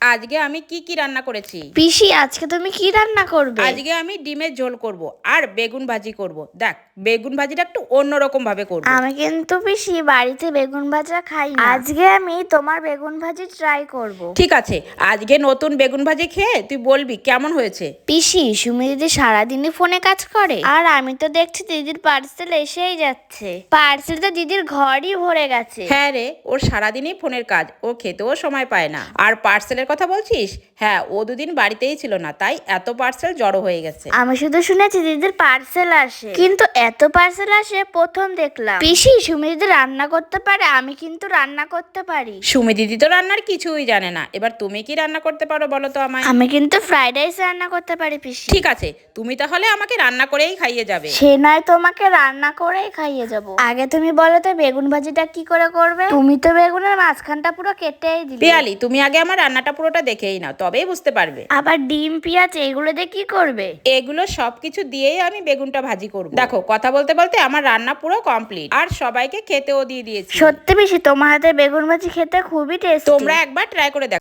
আজকে আমি কি রান্না করেছি? পিসি, আজকে তুমি কি রান্না করবে? আজকে আমি ডিমের ঝোল করব আর বেগুন ভাজি করব। দেখ, বেগুন ভাজিটা একটু অন্যরকম ভাবে করব। আমি কিন্তু পিসি বাড়িতে বেগুন ভাজা খাই না। আজকে আমি তোমার বেগুন ভাজি ট্রাই করব। ঠিক আছে, আজকে নতুন বেগুন ভাজি খেয়ে তুই বলবি কেমন হয়েছে। পিসি, সুমি দিদি সারাদিনই ফোনে কাজ করে, আর আমি তো দেখছি দিদির পার্সেল এসেই যাচ্ছে। পার্সেল তো দিদির ঘরই ভরে গেছে। হ্যাঁ রে, ওর সারাদিনই ফোনের কাজ, ও খেতেও সময় পায় না। আর পার্সেলের কথা বলছিস? হ্যাঁ, ও দুদিন বাড়িতেই ছিল না, তাই এত পার্সেল জড়ো হয়ে গেছে। আমি শুধু শুনেছি দিদির পার্সেল আসে, কিন্তু এত পার্সেল আসে প্রথম দেখলাম। পিসি, সুমি দিদি রান্না করতে পারে, আমি কিন্তু রান্না করতে পারি। সুমি দিদি তো রান্নার কিছুই জানে না, এবার তুমি কি রান্না করতে পারো বলো তো আমায়। আমি কিন্তু ফ্রাইড রাইস রান্না করতে পারি পিসি। ঠিক আছে, তুমি তাহলে আমাকে রান্না করেই খাইয়ে যাবে। সে নয়, তোমাকে রান্না করেই খাইয়ে যাব। আগে তুমি বলো তো বেগুন ভাজিটা কি করে করবে? তুমি তো বেগুনের মাঝখানটা পুরো কেটেই দিলে। পিয়ালি, তুমি আগে আমার রান্নাটা পুরোটা দেখেই নাও, তবেই বুঝতে পারবে। আবার ডিম পেঁয়াজ এগুলো দিয়ে কি করবে? এগুলো সবকিছু দিয়েই আমি বেগুনটা ভাজি করব। দেখো, কথা বলতে বলতে আমার রান্না পুরো কমপ্লিট, আর সবাইকে খেতেও দিয়ে দিয়েছি। সত্যি পিসি, তোমার হাতে বেগুন ভাজি খেতে খুবই টেস্টি। তোমরা একবার ট্রাই করে দেখো।